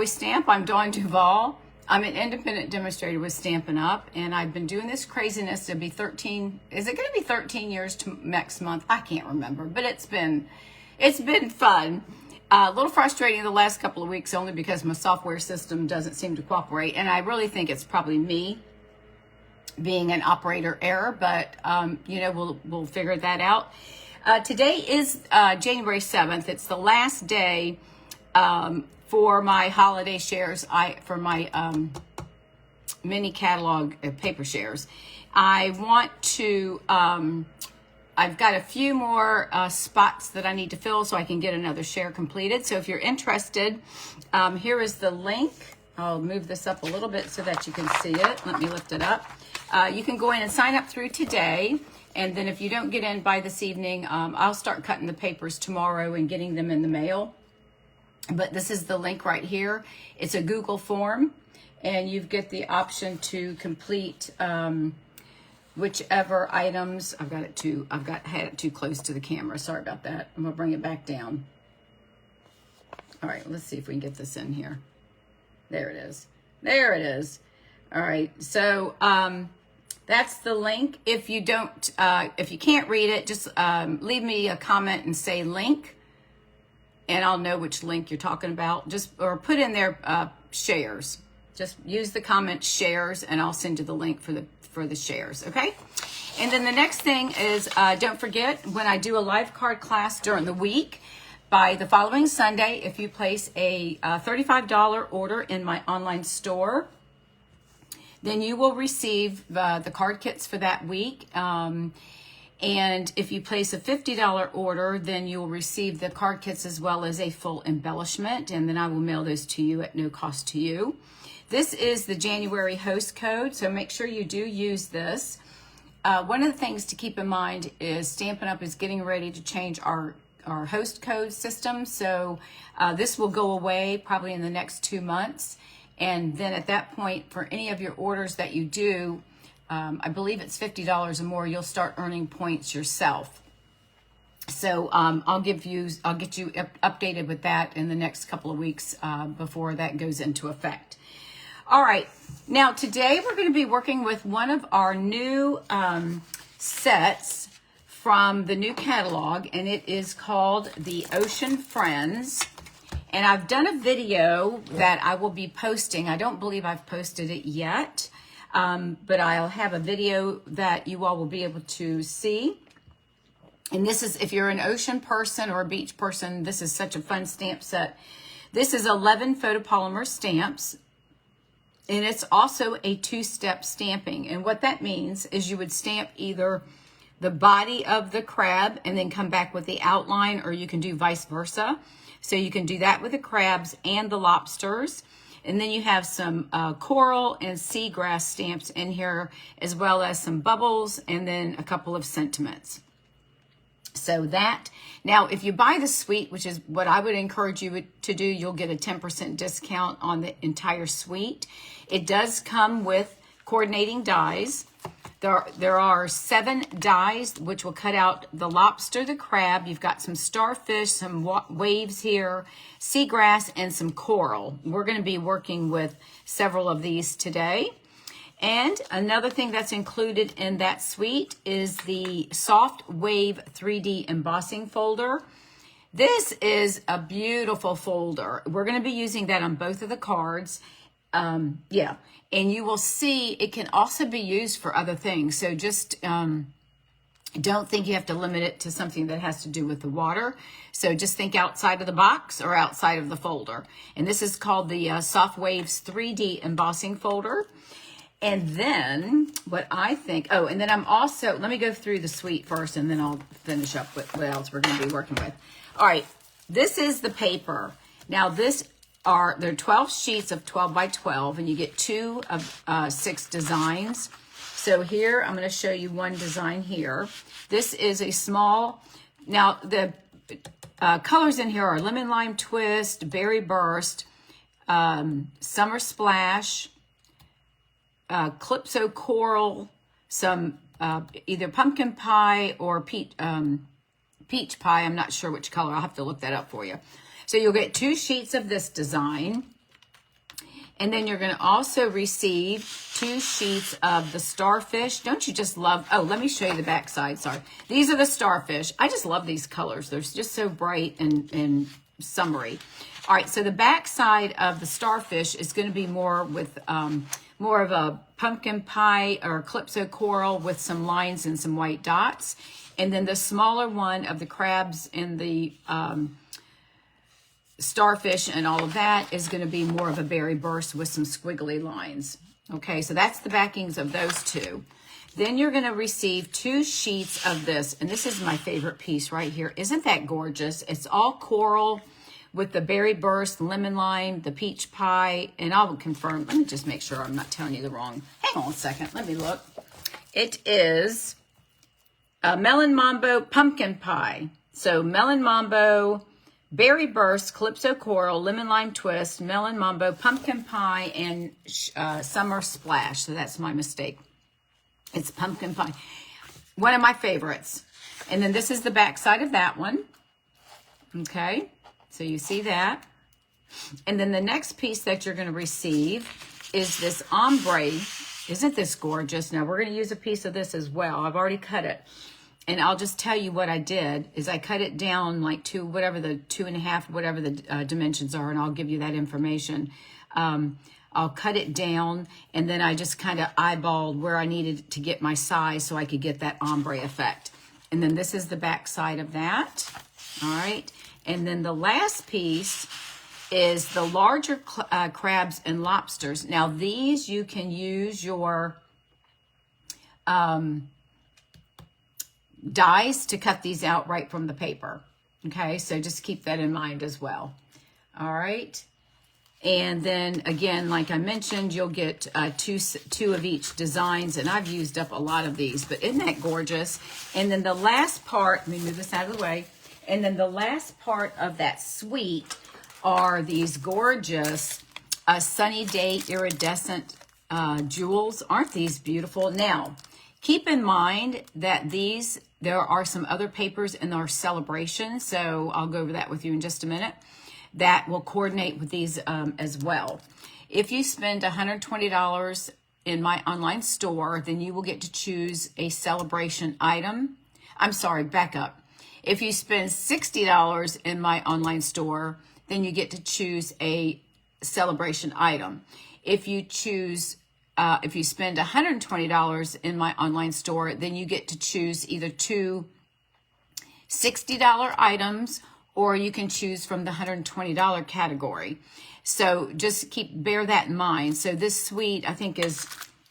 Stamp. I'm Dawn Duval. I'm an independent demonstrator with Stampin' Up, and I've been doing this craziness to be 13. Is it going to be 13 years to next month? I can't remember, but it's been fun. A little frustrating the last couple of weeks, only because my software system doesn't seem to cooperate, and I really think it's probably me being an operator error, but you know, we'll figure that out. Today is January 7th. It's the last day for my holiday shares, for my mini catalog paper shares. I want to, I've got a few more spots that I need to fill so I can get another share completed. So if you're interested, here is the link. I'll move this up a little bit so that you can see it. Let me lift it up. You can go in and sign up through today. And then if you don't get in by this evening, I'll start cutting the papers tomorrow and getting them in the mail. But this is the link right here. It's a Google form, and you get the option to complete whichever items. I had it too close to the camera. Sorry about that. I'm gonna bring it back down. All right, let's see if we can get this in here. There it is. There it is. All right, so that's the link. If you don't, if you can't read it, just leave me a comment and say link, and I'll know which link you're talking about. Or put in there shares. Just use the comment shares, and I'll send you the link for the shares. Okay. And then the next thing is, don't forget, when I do a live card class during the week, by the following Sunday, if you place a $35 order in my online store, then you will receive the card kits for that week. And if you place a $50 order, then you will receive the card kits as well as a full embellishment. And then I will mail those to you at no cost to you. This is the January host code, so make sure you do use this. One of the things to keep in mind is Stampin' Up! Is getting ready to change our host code system. So this will go away probably in the next 2 months. And then at that point, for any of your orders that you do, I believe it's $50 or more, you'll start earning points yourself. So I'll get you updated with that in the next couple of weeks before that goes into effect. All right, now today we're going to be working with one of our new sets from the new catalog, and it is called the Ocean Friends. And I've done a video that I will be posting. I don't believe I've posted it yet. But I'll have a video that you all will be able to see. And this is, if you're an ocean person or a beach person, this is such a fun stamp set. This is 11 photopolymer stamps, and it's also a 2-step stamping. And what that means is you would stamp either the body of the crab and then come back with the outline, or you can do vice versa. So you can do that with the crabs and the lobsters. And then you have some coral and seagrass stamps in here, as well as some bubbles, and then a couple of sentiments. So that, now if you buy the suite, which is what I would encourage you to do, you'll get a 10% discount on the entire suite. It does come with coordinating dies. There are 7 dies which will cut out the lobster, the crab. You've got some starfish, some waves here, seagrass, and some coral. We're going to be working with several of these today. And another thing that's included in that suite is the Soft Wave 3D embossing folder. This is a beautiful folder. We're going to be using that on both of the cards. Yeah. And you will see it can also be used for other things. So just don't think you have to limit it to something that has to do with the water. So just think outside of the box or outside of the folder. And this is called the Soft Waves 3D embossing folder. And then what I think, oh, and then I'm also, let me go through the suite first, and then I'll finish up with what else we're going to be working with. All right, this is the paper. Now there are 12 sheets of 12 by 12, and you get 2 of 6 designs. So here, I'm going to show you one design here. This is a small, now the colors in here are Lemon Lime Twist, Berry Burst, Summer Splash, Calypso Coral, some either pumpkin pie or peach pie. I'm not sure which color. I'll have to look that up for you. So you'll get 2 sheets of this design. And then you're going to also receive 2 sheets of the starfish. Don't you just love, oh, let me show you the back side, sorry. These are the starfish. I just love these colors. They're just so bright and summery. All right, so the back side of the starfish is going to be more with more of a pumpkin pie or calypso coral with some lines and some white dots. And then the smaller one of the crabs and the starfish and all of that is going to be more of a berry burst with some squiggly lines. Okay, so that's the backings of those 2. Then you're going to receive 2 sheets of this, and this is my favorite piece right here. Isn't that gorgeous? It's all coral with the berry burst, lemon lime, the peach pie, and I'll confirm. Let me just make sure I'm not telling you the wrong. Hang on a second. Let me look. It is a melon mambo pumpkin pie. So melon mambo, berry burst, calypso coral, lemon lime twist, melon mambo, pumpkin pie, and summer splash. So that's my mistake. It's pumpkin pie. One of my favorites. And then this is the back side of that one. Okay. So you see that. And then the next piece that you're going to receive is this ombre. Isn't this gorgeous? Now we're going to use a piece of this as well. I've already cut it. And I'll just tell you what I did is I cut it down like to whatever the 2.5, whatever the dimensions are, and I'll give you that information. I'll cut it down, and then I just kind of eyeballed where I needed to get my size so I could get that ombre effect. And then this is the back side of that. All right. And then the last piece is the larger crabs and lobsters. Now these you can use your dies to cut these out right from the paper. Okay, so just keep that in mind as well. All right. And then again, like I mentioned, you'll get two of each designs, and I've used up a lot of these, but isn't that gorgeous? And then the last part, let me move this out of the way. And then the last part of that suite are these gorgeous sunny day iridescent jewels. Aren't these beautiful? Now, keep in mind that there are some other papers in our celebration, so I'll go over that with you in just a minute, that will coordinate with these as well. If you spend $120 in my online store, then you will get to choose a celebration item. I'm sorry, back up. If you spend $60 in my online store, then you get to choose a celebration item. If you spend $120 in my online store, then you get to choose either 2 $60 items, or you can choose from the $120 category. So just bear that in mind. So this suite, I think, is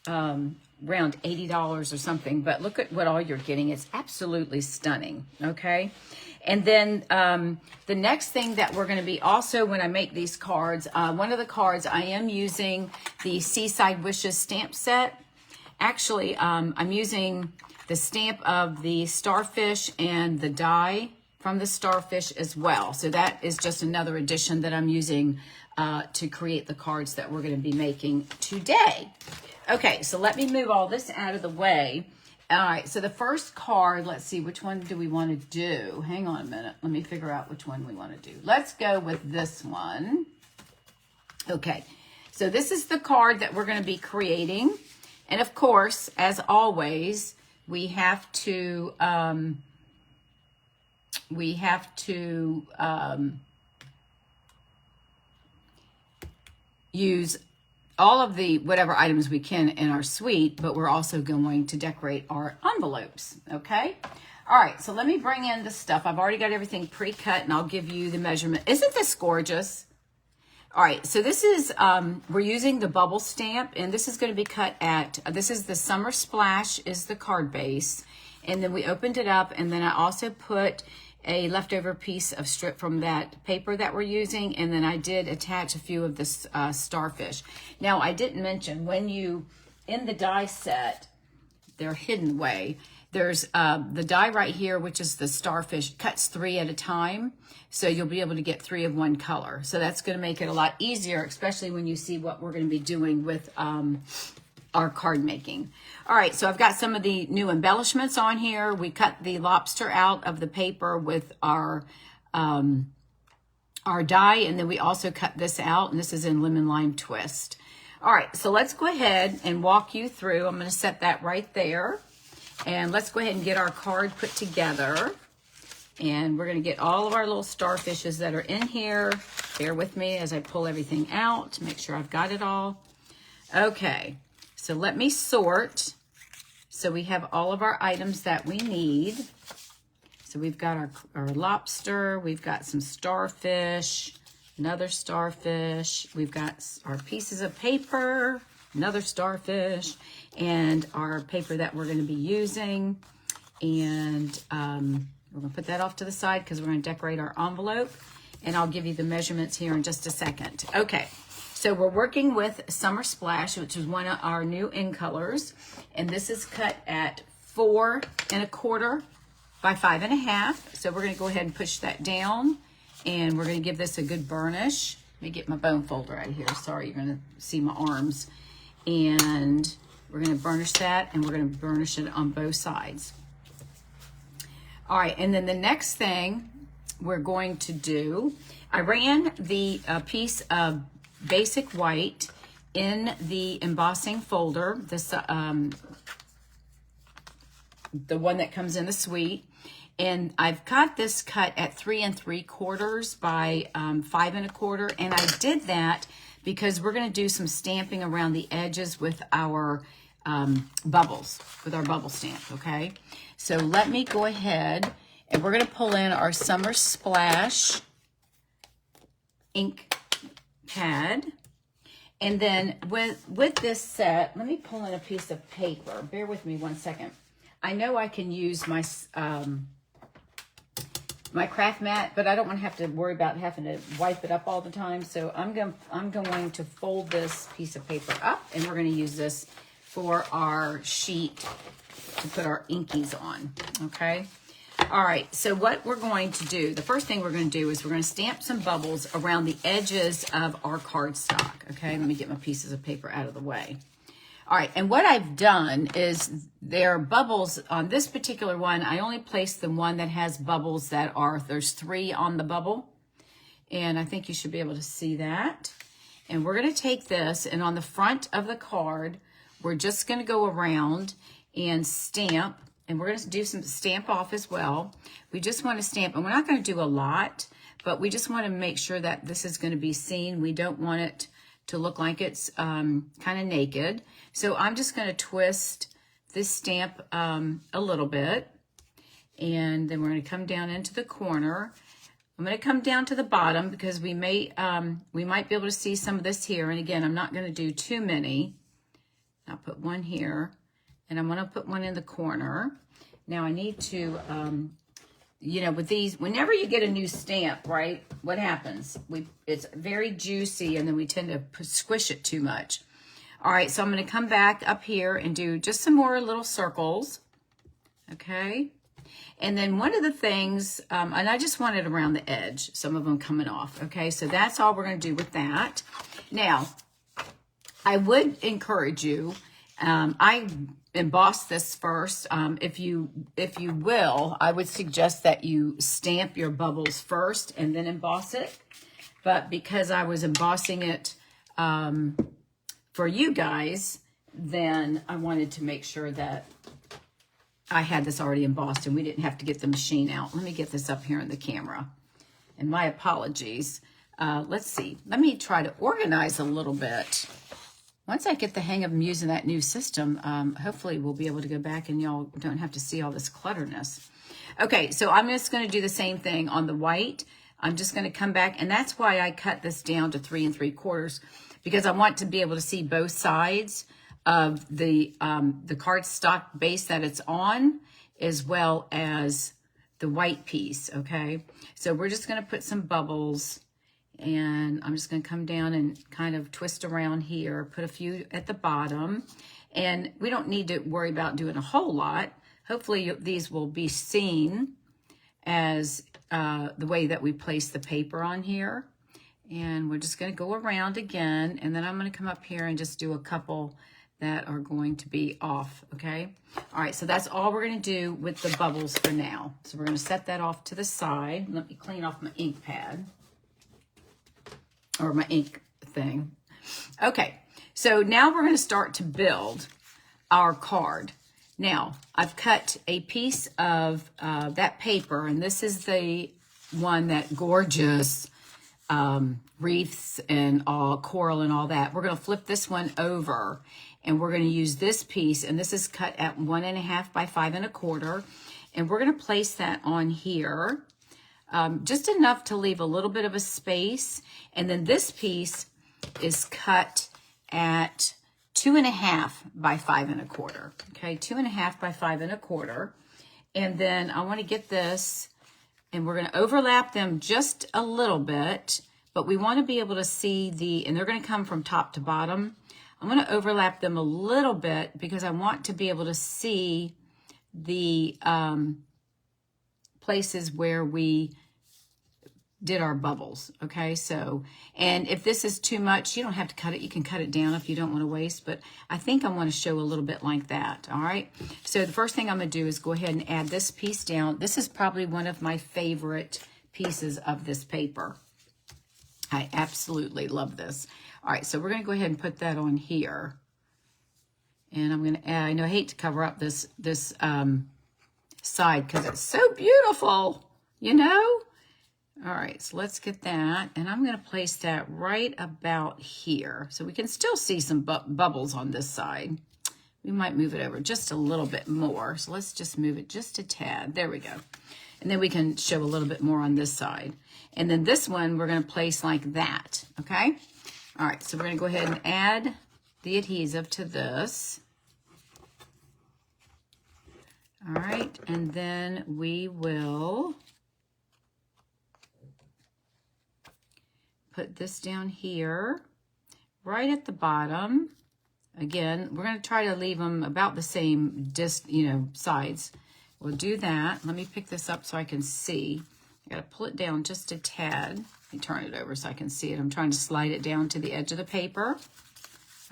around $80 or something, but look at what all you're getting. It's absolutely stunning, okay? And then the next thing that we're going to be also, when I make these cards, one of the cards I am using the Seaside Wishes stamp set. Actually, I'm using the stamp of the starfish and the die from the starfish as well. So that is just another addition that I'm using to create the cards that we're going to be making today. Okay, so let me move all this out of the way. All right, so the first card, let's see, which one do we want to do? Hang on a minute. Let me figure out which one we want to do. Let's go with this one. Okay, so this is the card that we're going to be creating. And of course, as always, we have to use all of the whatever items we can in our suite, but we're also going to decorate our envelopes, okay? All right, so let me bring in the stuff. I've already got everything pre-cut, and I'll give you the measurement. Isn't this gorgeous? All right, so this is, we're using the bubble stamp, and this is going to be cut at, this is the Summer Splash is the card base, and then we opened it up, and then I also put a leftover piece of strip from that paper that we're using, and then I did attach a few of the starfish. Now, I didn't mention, when you, in the die set, they're hidden away, there's the die right here, which is the starfish, cuts 3 at a time, so you'll be able to get 3 of one color. So that's going to make it a lot easier, especially when you see what we're going to be doing with our card making. All right, so I've got some of the new embellishments on here. We cut the lobster out of the paper with our our die, and then we also cut this out, and this is in Lemon Lime Twist. All right, so let's go ahead and walk you through. I'm going to set that right there, and let's go ahead and get our card put together. And we're going to get all of our little starfishes that are in here. Bear with me as I pull everything out to make sure I've got it all. Okay, so let me sort. So we have all of our items that we need. So we've got our lobster, we've got some starfish, another starfish, we've got our pieces of paper, another starfish, and our paper that we're going to be using. And we're going to put that off to the side because we're going to decorate our envelope, and I'll give you the measurements here in just a second. Okay, so we're working with Summer Splash, which is one of our new in colors, and this is cut at 4 1/4 by 5 1/2. So we're going to go ahead and push that down, and we're going to give this a good burnish. Let me get my bone folder out of here. Sorry, you're going to see my arms. And we're going to burnish that, and we're going to burnish it on both sides. All right, and then the next thing we're going to do, I ran the piece of basic white in the embossing folder, this the one that comes in the suite, and I've got this cut at 3 3/4 by 5 1/4, and I did that because we're going to do some stamping around the edges with our bubbles, with our bubble stamp, okay? So let me go ahead, and we're going to pull in our Summer Splash ink pad. And then with this set, let me pull in a piece of paper. Bear with me one second. I know I can use my my craft mat, but I don't want to have to worry about having to wipe it up all the time. So I'm going to fold this piece of paper up, and we're going to use this for our sheet to put our inkies on, okay? All right, so what we're going to do, the first thing we're going to do is we're going to stamp some bubbles around the edges of our cardstock, okay? Let me get my pieces of paper out of the way. All right, and what I've done is there are bubbles on this particular one. I only placed the one that has bubbles that are, there's 3 on the bubble, and I think you should be able to see that. And we're going to take this, and on the front of the card, we're just going to go around and stamp, and we're going to do some stamp off as well. We just want to stamp, and we're not going to do a lot, but we just want to make sure that this is going to be seen. We don't want it to look like it's kind of naked. So I'm just going to twist this stamp a little bit, and then we're going to come down into the corner. I'm going to come down to the bottom because we might be able to see some of this here. And again, I'm not going to do too many. I'll put one here, and I'm going to put one in the corner. Now I need to, you know, with these, whenever you get a new stamp, right, what happens? It's very juicy, and then we tend to squish it too much. All right, so I'm going to come back up here and do just some more little circles, okay? And then one of the things, and I just want it around the edge, some of them coming off, okay? So that's all we're going to do with that. Now, I would encourage you, I emboss this first. If you will, I would suggest that you stamp your bubbles first and then emboss it. But because I was embossing it for you guys, then I wanted to make sure that I had this already embossed and we didn't have to get the machine out. Let me get this up here in the camera. And my apologies. Let's see. Let me try to organize a little bit. Once I get the hang of using that new system, hopefully we'll be able to go back and y'all don't have to see all this clutterness. Okay, so I'm just going to do the same thing on the white. I'm just going to come back, and that's why I cut this down to 3 3/4, because I want to be able to see both sides of the cardstock base that it's on, as well as the white piece, okay? So we're just going to put some bubbles, and I'm just going to come down and kind of twist around here, put a few at the bottom, and we don't need to worry about doing a whole lot. Hopefully these will be seen as the way that we place the paper on here. And we're just going to go around again, and then I'm going to come up here and just do a couple that are going to be off, okay? All right, so that's all we're going to do with the bubbles for now. So we're going to set that off to the side. Let me clean off my ink pad. or my ink thing. Okay, so now we're going to start to build our card. Now, I've cut a piece of that paper, and this is the one that gorgeous wreaths and all coral and all that. We're going to flip this one over, and we're going to use this piece, and this is cut at 1.5 by 5 1/4, and we're going to place that on here, just enough to leave a little bit of a space. And then this piece is cut at 2.5 by 5 1/4. Okay, 2.5 by 5 1/4. And then I want to get this, and we're going to overlap them just a little bit, but we want to be able to see and they're going to come from top to bottom. I'm going to overlap them a little bit because I want to be able to see the places where we did our bubbles. Okay, so, and if this is too much, you don't have to cut it. You can cut it down if you don't want to waste, but I think I want to show a little bit like that. All right, so the first thing I'm going to do is go ahead and add this piece down. This is probably one of my favorite pieces of this paper. I absolutely love this. All right, so we're going to go ahead and put that on here. And I'm going to add, I know I hate to cover up this side because it's so beautiful, you know? All right, so let's get that. And I'm going to place that right about here. So we can still see some bubbles on this side. We might move it over just a little bit more. So let's just move it just a tad. There we go. And then we can show a little bit more on this side. And then this one, we're going to place like that, okay? All right, so we're going to go ahead and add the adhesive to this. All right, and then we will put this down here, right at the bottom. Again, we're going to try to leave them about the same, sides. We'll do that. Let me pick this up so I can see. I got to pull it down just a tad. Let me turn it over so I can see it. I'm trying to slide it down to the edge of the paper.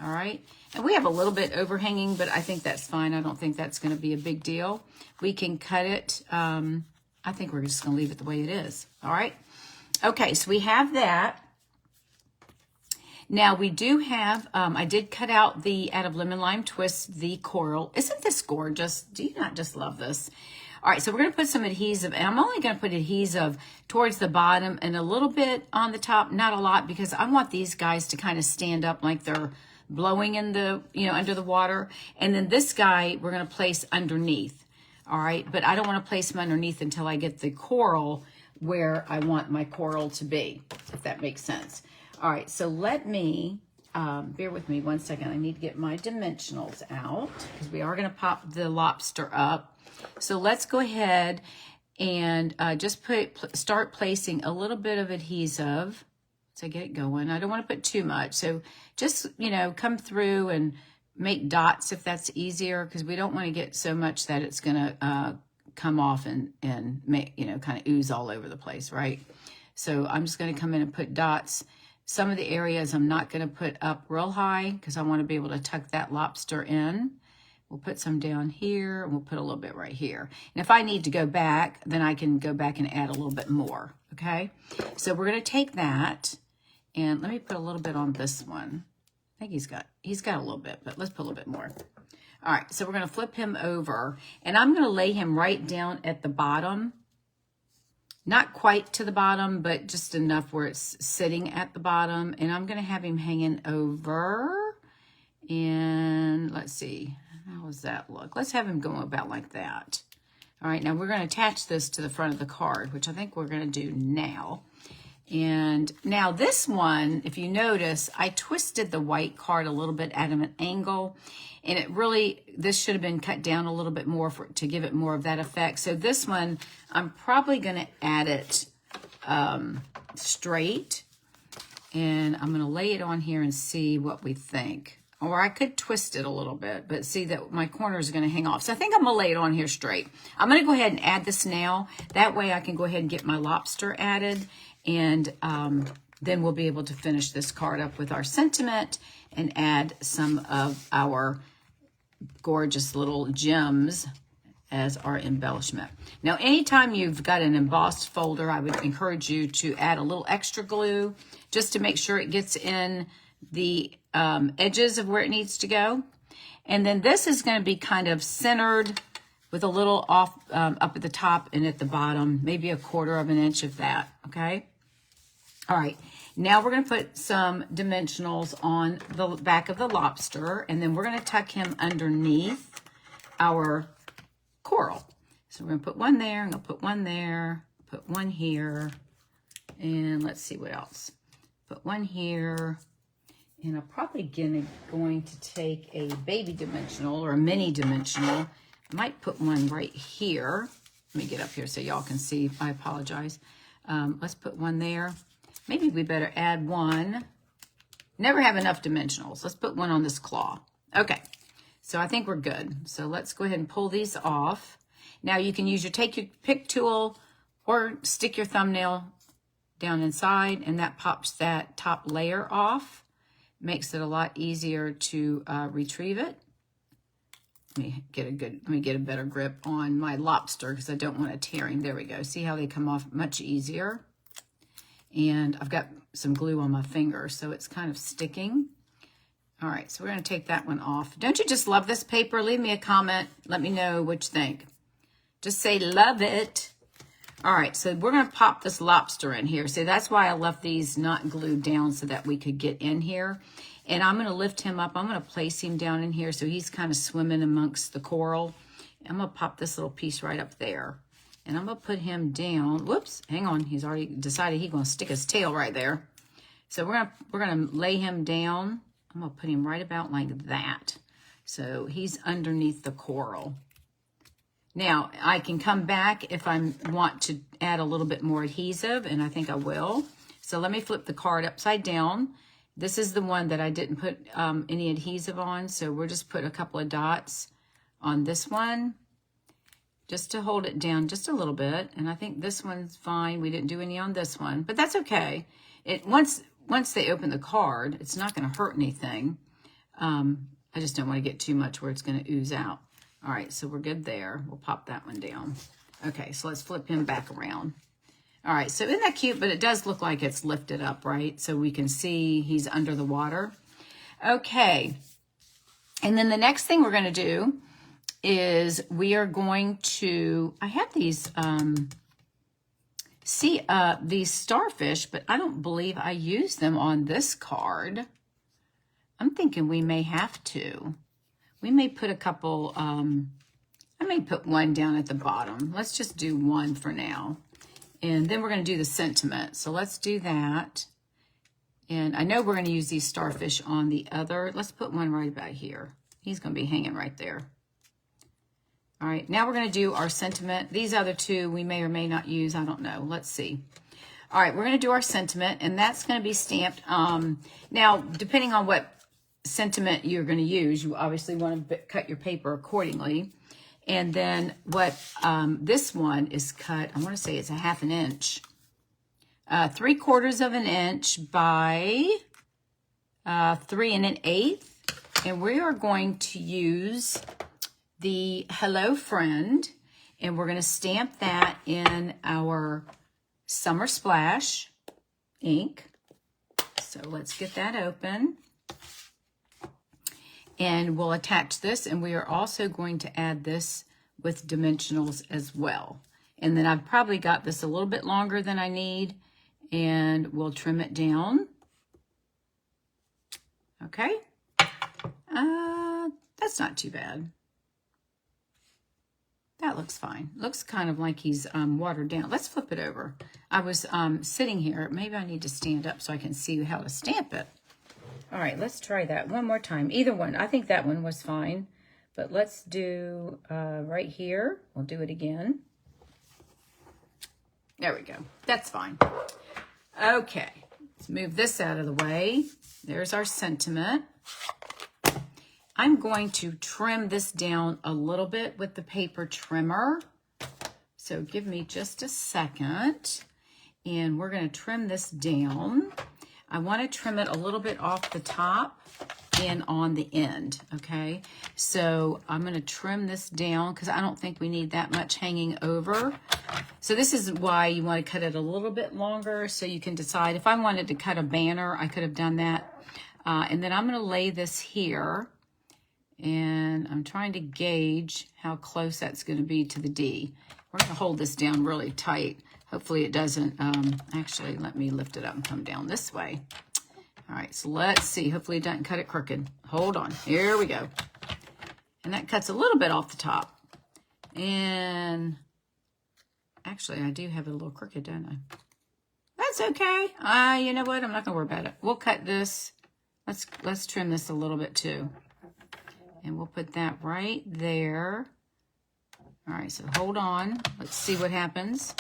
All right. And we have a little bit overhanging, but I think that's fine. I don't think that's going to be a big deal. We can cut it. I think we're just going to leave it the way it is. All right. Okay, so we have that. Now we do have, I did cut out out of Lemon Lime Twist, the coral. Isn't this gorgeous? Do you not just love this? All right, so we're going to put some adhesive, and I'm only going to put adhesive towards the bottom and a little bit on the top, not a lot, because I want these guys to kind of stand up like they're blowing in the, under the water. And then this guy, we're going to place underneath. All right, but I don't want to place him underneath until I get the coral where I want my coral to be, if that makes sense. All right, so let me, bear with me 1 second. I need to get my dimensionals out because we are going to pop the lobster up. So let's go ahead and just start placing a little bit of adhesive to get it going. I don't want to put too much. So just, come through and make dots if that's easier, because we don't want to get so much that it's going to come off and make, kind of ooze all over the place, right? So I'm just going to come in and put dots. Some of the areas I'm not going to put up real high because I want to be able to tuck that lobster in. We'll put some down here, and we'll put a little bit right here. And if I need to go back, then I can go back and add a little bit more, okay? So we're going to take that, and let me put a little bit on this one. I think he's got a little bit, but let's put a little bit more. All right, so we're going to flip him over, and I'm going to lay him right down at the bottom. Not quite to the bottom, but just enough where it's sitting at the bottom. And I'm going to have him hanging over. And let's see, how does that look? Let's have him go about like that. All right, now we're going to attach this to the front of the card, which I think we're going to do now. And now this one, if you notice, I twisted the white card a little bit at an angle. And it really, this should have been cut down a little bit more to give it more of that effect. So this one, I'm probably going to add it straight. And I'm going to lay it on here and see what we think. Or I could twist it a little bit, but see that my corner is going to hang off. So I think I'm going to lay it on here straight. I'm going to go ahead and add this now. That way I can go ahead and get my lobster added. And then we'll be able to finish this card up with our sentiment and add some of our gorgeous little gems as our embellishment. Now, anytime you've got an embossed folder, I would encourage you to add a little extra glue just to make sure it gets in the edges of where it needs to go. And then this is going to be kind of centered with a little off up at the top and at the bottom, maybe 1/4 of an inch of that, okay? All right, now we're going to put some dimensionals on the back of the lobster, and then we're going to tuck him underneath our coral. So we're going to put one there, I'm going to put one there, put one here, and let's see what else. Put one here, and I'm probably going to take a baby dimensional or a mini dimensional. I might put one right here. Let me get up here so y'all can see. I apologize. Let's put one there. Maybe we better add one. Never have enough dimensionals. Let's put one on this claw. Okay, so I think we're good. So let's go ahead and pull these off. Now you can use take your pick tool or stick your thumbnail down inside, and that pops that top layer off. Makes it a lot easier to retrieve it. Let me get a better grip on my lobster because I don't want to tear him. There we go. See how they come off much easier? And I've got some glue on my finger, so it's kind of sticking. All right, so we're going to take that one off. Don't you just love this paper? Leave me a comment. Let me know what you think. Just say love it. All right, so we're going to pop this lobster in here. See, that's why I left these not glued down so that we could get in here. And I'm going to lift him up. I'm going to place him down in here so he's kind of swimming amongst the coral. I'm going to pop this little piece right up there. And I'm going to put him down. Whoops, hang on. He's already decided he's going to stick his tail right there. So we're going to lay him down. I'm going to put him right about like that. So he's underneath the coral. Now, I can come back if I want to add a little bit more adhesive, and I think I will. So let me flip the card upside down. This is the one that I didn't put any adhesive on, so we'll just put a couple of dots on this one just to hold it down just a little bit. And I think this one's fine. We didn't do any on this one, but that's okay. Once they open the card, it's not going to hurt anything. I just don't want to get too much where it's going to ooze out. All right, so we're good there. We'll pop that one down. Okay, so let's flip him back around. All right, so isn't that cute? But it does look like it's lifted up, right? So we can see he's under the water. Okay, and then the next thing we're going to do is we are going to, I have these, these starfish, but I don't believe I used them on this card. I'm thinking we may have to. We may put a couple, I may put one down at the bottom. Let's just do one for now. And then we're going to do the sentiment. So let's do that. And I know we're going to use these starfish on the other. Let's put one right about here. He's going to be hanging right there. All right, now we're going to do our sentiment. These other two we may or may not use. I don't know. Let's see. All right, we're going to do our sentiment, and that's going to be stamped. Now, depending on what sentiment you're going to use, you obviously want to cut your paper accordingly. And then what this one is cut, I want to say it's 1/2 inch, 3/4 of an inch by 3 1/8. And we are going to use the Hello Friend, and we're going to stamp that in our Summer Splash ink. So let's get that open. And we'll attach this, and we are also going to add this with dimensionals as well. And then I've probably got this a little bit longer than I need, and we'll trim it down. Okay. That's not too bad. That looks fine. Looks kind of like he's watered down. Let's flip it over. I was sitting here. Maybe I need to stand up so I can see how to stamp it. All right, let's try that one more time. Either one. I think that one was fine. But let's do right here. We'll do it again. There we go. That's fine. Okay, let's move this out of the way. There's our sentiment. I'm going to trim this down a little bit with the paper trimmer. So give me just a second. And we're going to trim this down. I want to trim it a little bit off the top in on the end, okay? So I'm going to trim this down because I don't think we need that much hanging over. So this is why you want to cut it a little bit longer so you can decide. If I wanted to cut a banner, I could have done that. And then I'm going to lay this here, and I'm trying to gauge how close that's going to be to the D. We're going to hold this down really tight. Hopefully it doesn't, actually, let me lift it up and come down this way. All right, so let's see. Hopefully it doesn't cut it crooked. Hold on. Here we go. And that cuts a little bit off the top. And actually, I do have it a little crooked, don't I? That's okay. You know what? I'm not going to worry about it. We'll cut this. Let's trim this a little bit too. And we'll put that right there. All right, so hold on. Let's see what happens.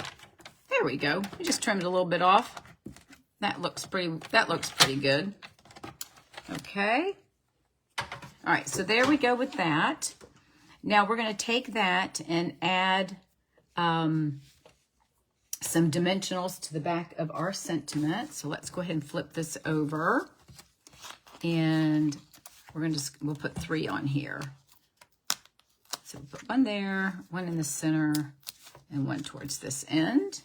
There we go. We just trimmed a little bit off. That looks pretty good. Okay. All right, so there we go with that. Now we're going to take that and add some dimensionals to the back of our sentiment. So let's go ahead and flip this over. And we'll put 3 on here. So we'll put 1 there, 1 in the center, and 1 towards this end.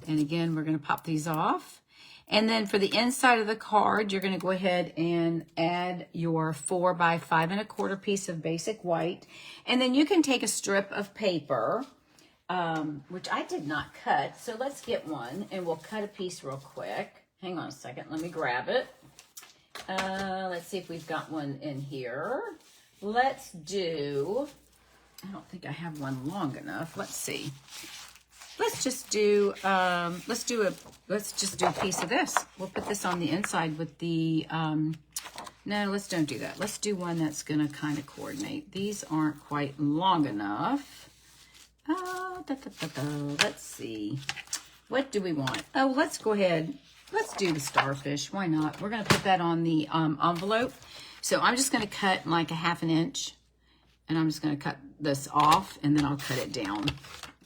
And again, we're going to pop these off. And then for the inside of the card, you're going to go ahead and add your 4 by 5 1/4 piece of basic white. And then you can take a strip of paper, which I did not cut. So let's get one, and we'll cut a piece real quick. Hang on a second. Let me grab it. Let's see if we've got one in here. Let's do, I don't think I have one long enough. Let's see. Let's just do a piece of this. We'll put this on the inside with the, no, let's don't do that. Let's do one that's going to kind of coordinate. These aren't quite long enough. Let's see. What do we want? Oh, let's go ahead. Let's do the starfish. Why not? We're going to put that on the envelope. So I'm just going to cut like a 1/2 inch, and I'm just going to cut this off, and then I'll cut it down.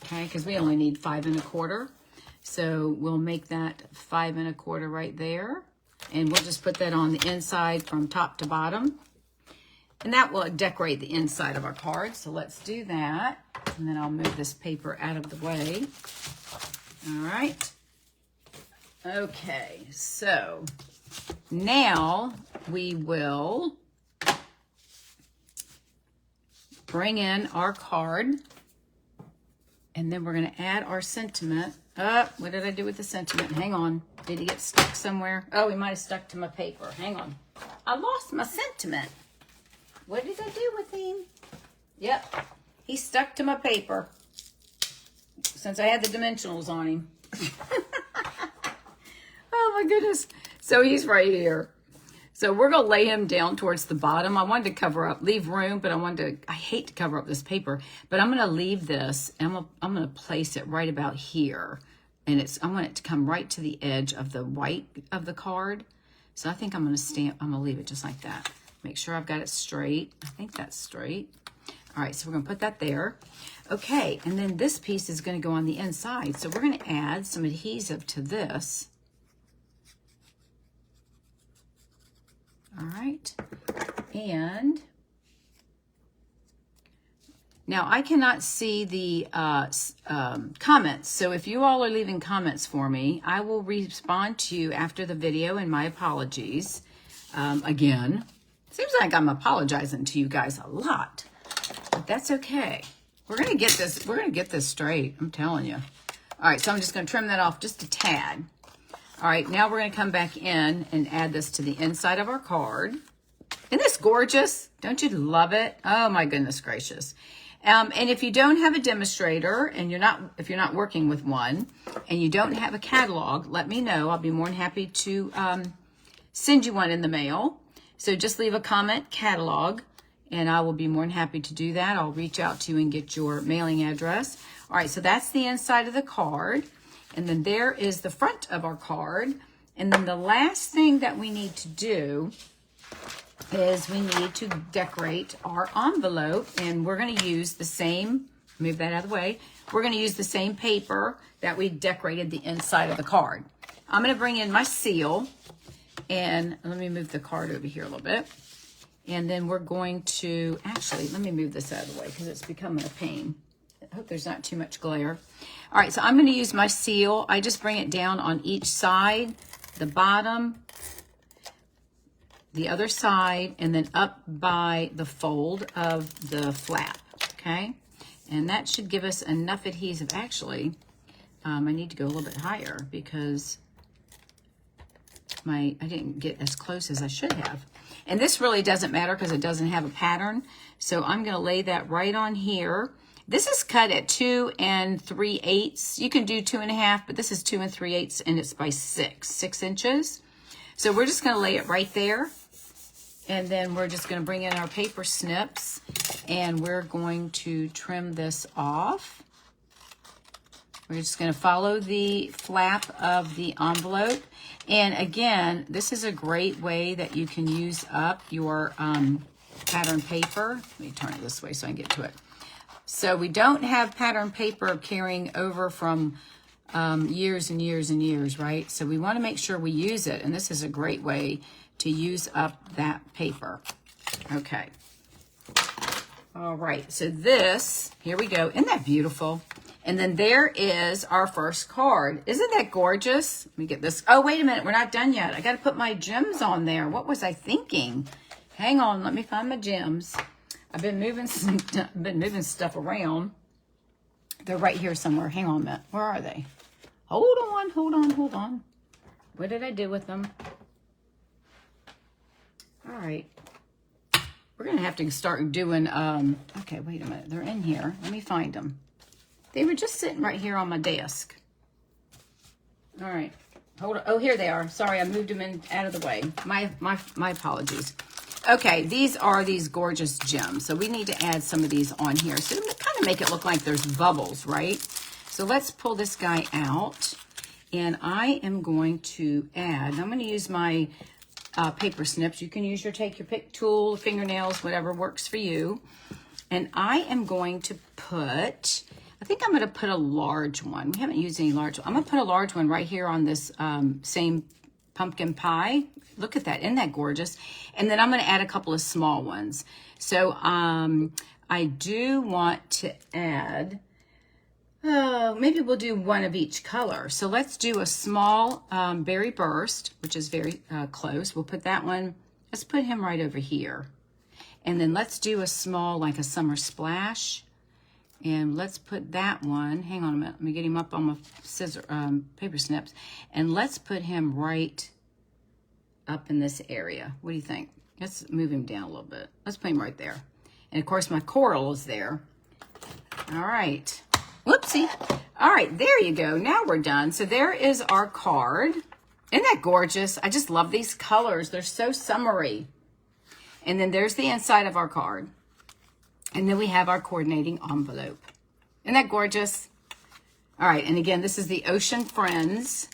Okay, because we only need 5 1/4. So we'll make that 5 1/4 right there. And we'll just put that on the inside from top to bottom. And that will decorate the inside of our card. So let's do that. And then I'll move this paper out of the way. All right. Okay, so now we will bring in our card. And then we're going to add our sentiment. What did I do with the sentiment? Hang on. Did he get stuck somewhere? Oh, he might have stuck to my paper. Hang on. I lost my sentiment. What did I do with him? Yep. He stuck to my paper since I had the dimensionals on him. Oh, my goodness. So he's right here. So we're going to lay him down towards the bottom. I wanted to cover up, leave room, but I hate to cover up this paper, but I'm going to leave this, and I'm going to place it right about here. And I want it to come right to the edge of the white of the card. So I think I'm going to leave it just like that. Make sure I've got it straight. I think that's straight. All right, so we're going to put that there. Okay, and then this piece is going to go on the inside. So we're going to add some adhesive to this. All right, and now I cannot see the comments, so if you all are leaving comments for me, I will respond to you after the video, and my apologies. Again, seems like I'm apologizing to you guys a lot, but that's okay. We're gonna get this straight, I'm telling you. All right, so I'm just gonna trim that off just a tad. All right, now we're going to come back in and add this to the inside of our card. Isn't this gorgeous? Don't you love it? Oh my goodness gracious. And if you don't have a demonstrator, and if you're not working with one, and you don't have a catalog, let me know. I'll be more than happy to send you one in the mail. So just leave a comment, catalog, and I will be more than happy to do that. I'll reach out to you and get your mailing address. All right, so that's the inside of the card. And then there is the front of our card. And then the last thing that we need to do is we need to decorate our envelope. And we're going to use the same, move that out of the way. We're going to use the same paper that we decorated the inside of the card. I'm going to bring in my seal. And let me move the card over here a little bit. And then we're going to, actually, let me move this out of the way because it's becoming a pain. I hope there's not too much glare. All right, so I'm going to use my seal. I just bring it down on each side, the bottom, the other side, and then up by the fold of the flap, okay? And that should give us enough adhesive. Actually, I need to go a little bit higher because I didn't get as close as I should have. And this really doesn't matter because it doesn't have a pattern. So I'm going to lay that right on here. This is cut at 2 3/8. You can do 2 1/2, but this is 2 3/8 and it's by 6 inches. So we're just going to lay it right there. And then we're just going to bring in our paper snips and we're going to trim this off. We're just going to follow the flap of the envelope. And again, this is a great way that you can use up your pattern paper. Let me turn it this way so I can get to it. So we don't have pattern paper carrying over from years and years and years, right? So we want to make sure we use it. And this is a great way to use up that paper. Okay. All right. So this, here we go. Isn't that beautiful? And then there is our first card. Isn't that gorgeous? Let me get this. Oh, wait a minute. We're not done yet. I got to put my gems on there. What was I thinking? Hang on. Let me find my gems. I've been moving stuff around. They're right here somewhere. Hang on a minute. Where are they? Hold on. What did I do with them? All right. We're going to have to start doing, okay, wait a minute. They're in here. Let me find them. They were just sitting right here on my desk. All right. Hold on. Oh, here they are. Sorry, I moved them in out of the way. My apologies. Okay, these are these gorgeous gems. So we need to add some of these on here. So to kind of make it look like there's bubbles, right? So let's pull this guy out. And I am going to add, I'm going to use my paper snips. You can use take your pick tool, fingernails, whatever works for you. And I am going to put, I think I'm going to put a large one. We haven't used any large one. I'm going to put a large one right here on this same pumpkin pie. Look at that. Isn't that gorgeous? And then I'm going to add a couple of small ones. So I do want to add, maybe we'll do one of each color. So let's do a small berry burst, which is very close. We'll put that one, let's put him right over here. And then let's do a small, like a summer splash. And let's put that one, hang on a minute, let me get him up on my paper snips. And let's put him right up in this area. What do you think? Let's move him down a little bit. Let's put him right there. And of course my coral is there. All right. Whoopsie. All right, there you go. Now we're done. So there is our card. Isn't that gorgeous? I just love these colors. They're so summery. And then there's the inside of our card. And then we have our coordinating envelope. Isn't that gorgeous? All right, and again, this is the Ocean Friends.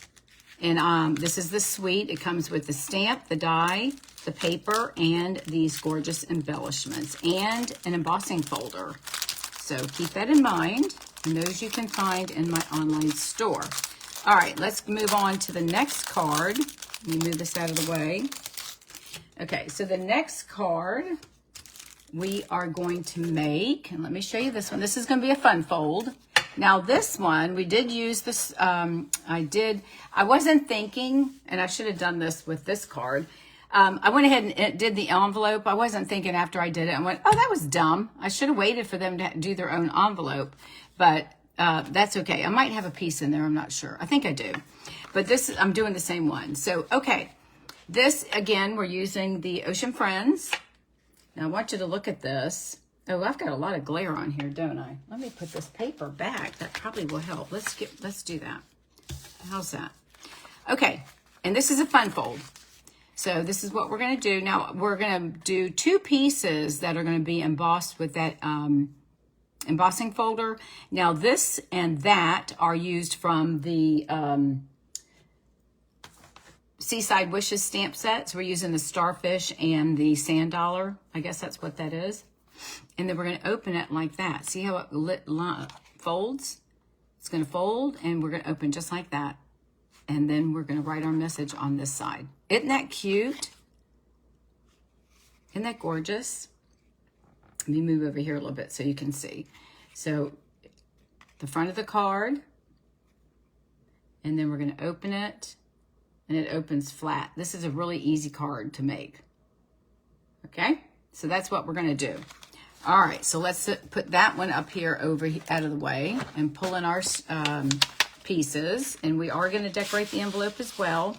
And this is the suite. It comes with the stamp, the die, the paper, and these gorgeous embellishments, and an embossing folder. So keep that in mind. And those you can find in my online store. All right, let's move on to the next card. Let me move this out of the way. Okay, so the next card we are going to make, and let me show you this one. This is going to be a fun fold. Now this one, we did use this, I wasn't thinking, and I should have done this with this card. I went ahead and did the envelope. I wasn't thinking after I did it. I went, oh, that was dumb. I should have waited for them to do their own envelope, but that's okay. I might have a piece in there. I'm not sure. I think I do, but this, I'm doing the same one. So, okay. This, again, we're using the Ocean Friends. Now, I want you to look at this. Oh, I've got a lot of glare on here, don't I? Let me put this paper back. That probably will help. Let's do that. How's that? Okay, and this is a fun fold. So this is what we're going to do. Now, we're going to do 2 pieces that are going to be embossed with that embossing folder. Now, this and that are used from the Seaside Wishes stamp sets. We're using the starfish and the sand dollar. I guess that's what that is. And then we're going to open it like that. See how it folds? It's going to fold, and we're going to open just like that. and then we're going to write our message on this side. Isn't that cute? Isn't that gorgeous? Let me move over here a little bit so you can see. So the front of the card, and then we're going to open it, and it opens flat. This is a really easy card to make. Okay, so that's what we're going to do. All right, so let's put that one up here out of the way and pull in our pieces, and we are going to decorate the envelope as well.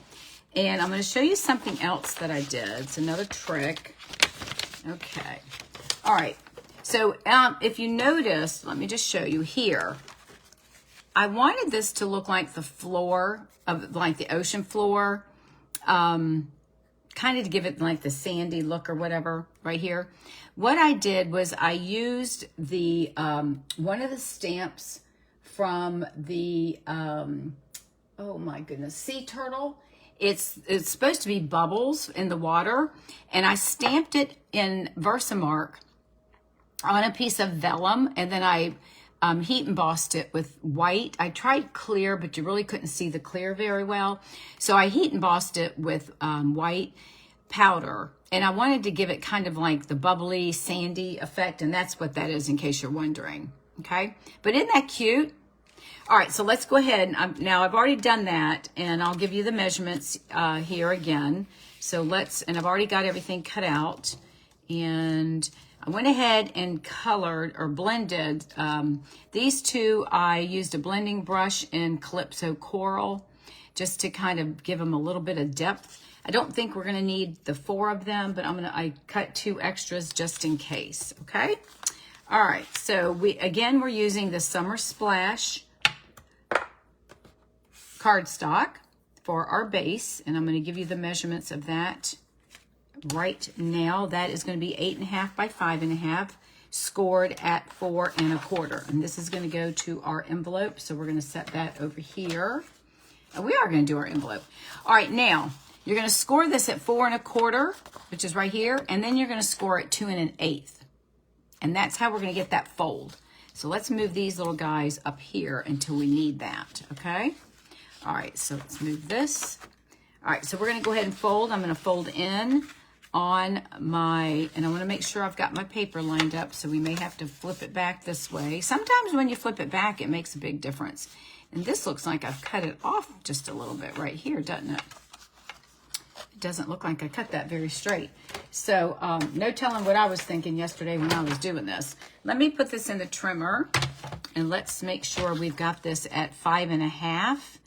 And I'm going to show you something else that I did. It's another trick. Okay. All right. So if you notice, let me just show you here. I wanted this to look like the floor of like the ocean floor, kind of to give it like the sandy look or whatever right here. What I did was I used the one of the stamps from the oh my goodness, sea turtle. It's supposed to be bubbles in the water, and I stamped it in Versamark on a piece of vellum, and then I heat embossed it with white. I tried clear, but you really couldn't see the clear very well. So I heat embossed it with white powder, and I wanted to give it kind of like the bubbly, sandy effect, and that's what that is in case you're wondering, okay? But isn't that cute? All right, so let's go ahead. Now I've already done that, and I'll give you the measurements here again. So and I've already got everything cut out, and I went ahead and colored or blended these two. I used a blending brush in Calypso Coral just to kind of give them a little bit of depth. I don't think we're gonna need the 4 of them, but I cut 2 extras just in case, okay? All right, so we're using the Summer Splash cardstock for our base, and I'm going to give you the measurements of that right now. That is going to be 8.5 by 5.5, scored at 4 1/4, and this is going to go to our envelope. So we're going to set that over here, and we are going to do our envelope. All right, now you're going to score this at 4 1/4, which is right here, and then you're going to score it 2 1/8, and that's how we're going to get that fold. So let's move these little guys up here until we need that, okay? All right, so let's move this. All right, so we're gonna go ahead and fold. I'm gonna fold in on and I wanna make sure I've got my paper lined up, so we may have to flip it back this way. Sometimes when you flip it back, it makes a big difference. And this looks like I've cut it off just a little bit right here, doesn't it? It doesn't look like I cut that very straight. So no telling what I was thinking yesterday when I was doing this. Let me put this in the trimmer, and let's make sure we've got this at 5 1/2.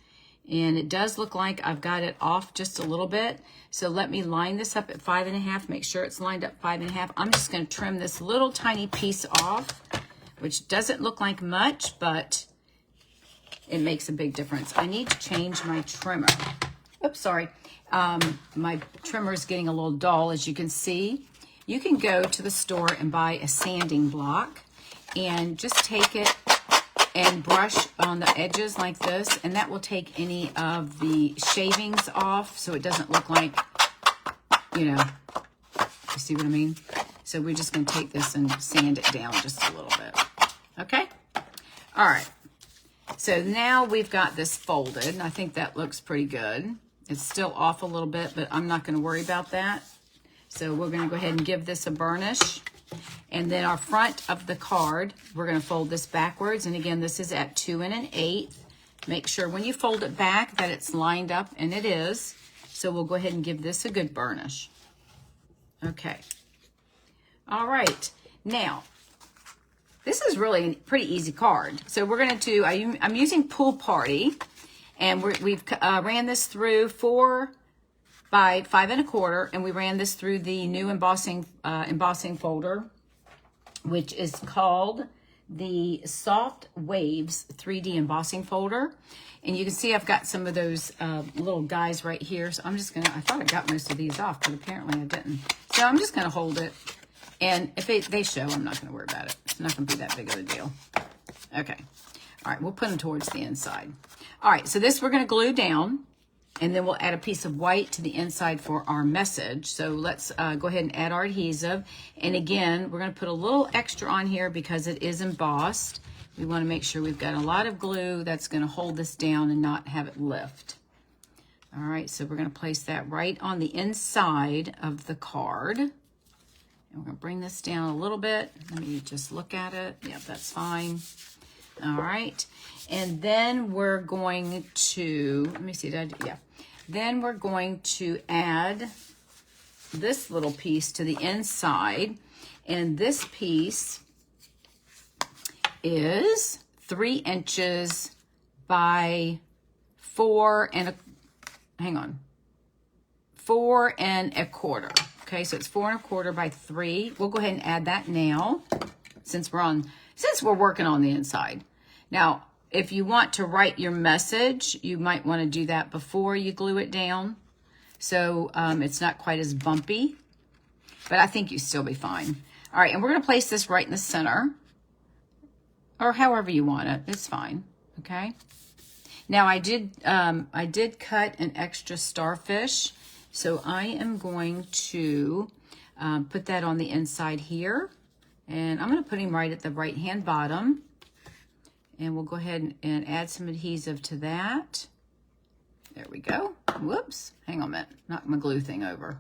And it does look like I've got it off just a little bit. So let me line this up at 5 1/2, make sure it's lined up 5 1/2. I'm just going to trim this little tiny piece off, which doesn't look like much, but it makes a big difference. I need to change my trimmer. Oops, sorry. My trimmer is getting a little dull, as you can see. You can go to the store and buy a sanding block and just take it and brush on the edges like this, and that will take any of the shavings off so it doesn't look like, you know, you see what I mean? So we're just going to take this and sand it down just a little bit. Okay? All right. So now we've got this folded, and I think that looks pretty good. It's still off a little bit, but I'm not going to worry about that. So we're going to go ahead and give this a burnish. And then our front of the card, we're going to fold this backwards. And again, this is at 2 1/8. Make sure when you fold it back that it's lined up, and it is. So we'll go ahead and give this a good burnish. Okay. All right. Now, this is really a pretty easy card. So we're going to do, I'm using Pool Party, and we've ran this through 4 by 5 1/4, and we ran this through the new embossing folder, which is called the Soft Waves 3D embossing folder. And you can see I've got some of those little guys right here. So I'm just gonna, I thought I got most of these off, but apparently I didn't. So I'm just gonna hold it. And if they show, I'm not gonna worry about it. It's not gonna be that big of a deal. Okay. All right, we'll put them towards the inside. All right, so this we're gonna glue down. And then we'll add a piece of white to the inside for our message. So let's go ahead and add our adhesive. And again, we're going to put a little extra on here because it is embossed. We want to make sure we've got a lot of glue that's going to hold this down and not have it lift. All right, so we're going to place that right on the inside of the card. And we're going to bring this down a little bit. Let me just look at it. Yep, that's fine. All right. And then we're going to, let me see, yeah. Then we're going to add this little piece to the inside. And this piece is 3 inches by 4 1/4. Okay, so it's 4 1/4 by 3. We'll go ahead and add that now since we're working on the inside. Now, if you want to write your message, you might want to do that before you glue it down. So it's not quite as bumpy, but I think you still be fine. All right, and we're going to place this right in the center, or however you want it. It's fine, okay? Now, I did cut an extra starfish, so I am going to put that on the inside here, and I'm going to put him right at the right-hand bottom, and we'll go ahead and add some adhesive to that. There we go. Whoops, hang on a minute, knock my glue thing over.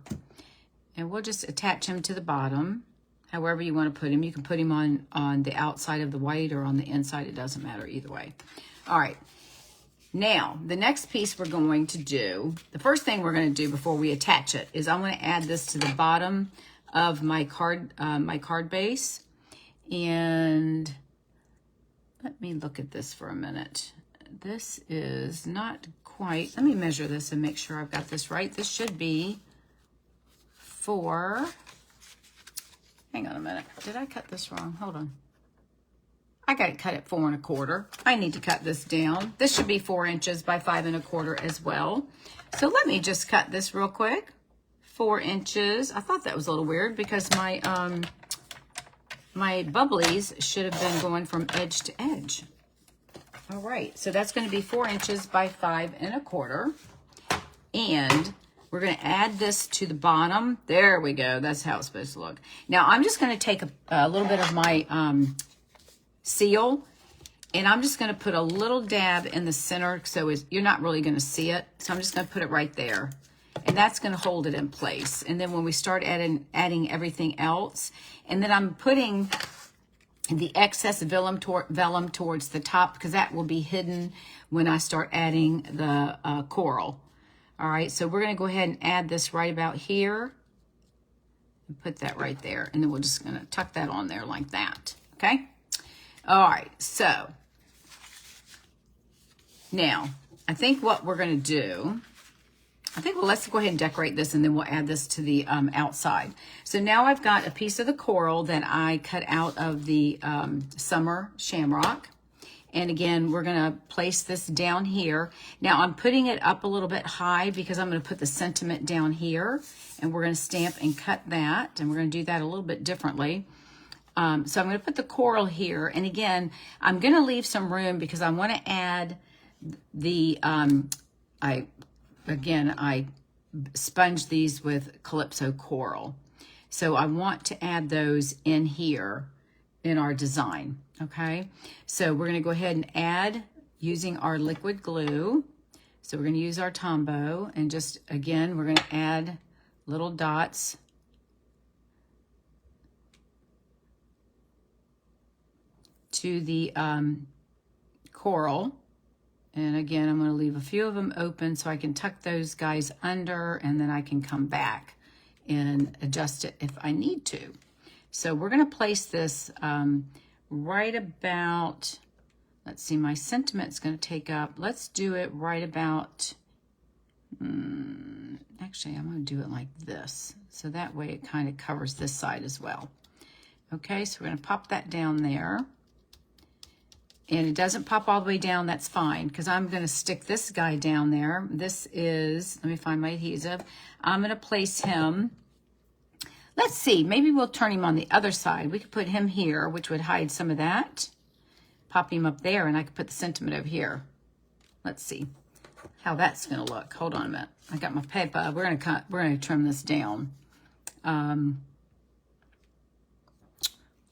And we'll just attach him to the bottom, however you want to put him. You can put him on the outside of the white or on the inside, it doesn't matter either way. All right. Now, the next piece we're going to do, the first thing we're going to do before we attach it is I'm going to add this to the bottom of my card base. And let me look at this for a minute. This is not quite, let me measure this and make sure I've got this right. This should be 4, hang on a minute. Did I cut this wrong? Hold on. I got it cut at 4 1/4. I need to cut this down. This should be 4 inches by 5 1/4 as well. So let me just cut this real quick. 4 inches. I thought that was a little weird because my bubblies should have been going from edge to edge. All right, so that's going to be 4 inches by 5 1/4. And we're going to add this to the bottom. There we go. That's how it's supposed to look. Now, I'm just going to take a little bit of my seal, and I'm just going to put a little dab in the center so you're not really going to see it. So I'm just going to put it right there, and that's going to hold it in place. And then when we start adding everything else, and then I'm putting the excess vellum towards the top because that will be hidden when I start adding the coral. All right, so we're going to go ahead and add this right about here and put that right there, and then we're just going to tuck that on there like that. Okay. All right, so now I think what we're going to do, let's go ahead and decorate this, and then we'll add this to the outside. So now I've got a piece of the coral that I cut out of the summer shamrock. And again, we're going to place this down here. Now I'm putting it up a little bit high because I'm going to put the sentiment down here, and we're going to stamp and cut that, and we're going to do that a little bit differently. So I'm going to put the coral here. And again, I'm going to leave some room because I want to add the, I sponged these with Calypso coral. So I want to add those in here in our design. Okay. So we're going to go ahead and add using our liquid glue. So we're going to use our Tombow, and just, again, we're going to add little dots to the coral. And again, I'm going to leave a few of them open so I can tuck those guys under, and then I can come back and adjust it if I need to. So we're going to place this right about, let's see, my sentiment's going to take up, let's do it right about, actually, I'm going to do it like this. So that way it kind of covers this side as well. Okay, so we're going to pop that down there. And it doesn't pop all the way down, that's fine, because I'm going to stick this guy down there. This is, let me find my adhesive. I'm going to place him, let's see, maybe we'll turn him on the other side. We could put him here, which would hide some of that. Pop him up there, and I could put the sentiment over here. Let's see how that's going to look. Hold on a minute. I got my paper. We're going to trim this down.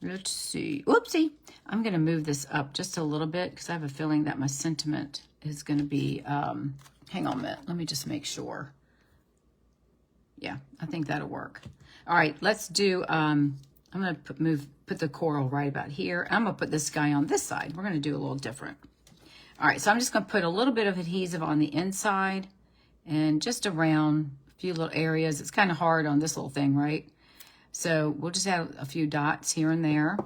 Let's see. Whoopsie. I'm going to move this up just a little bit because I have a feeling that my sentiment is going to be Hang on a minute. Let me just make sure. Yeah, I think that'll work. All right, let's do, I'm going to put the coral right about here. I'm going to put this guy on this side. We're going to do a little different. All right, so I'm just going to put a little bit of adhesive on the inside and just around a few little areas. It's kind of hard on this little thing, right? So we'll just add a few dots here and there.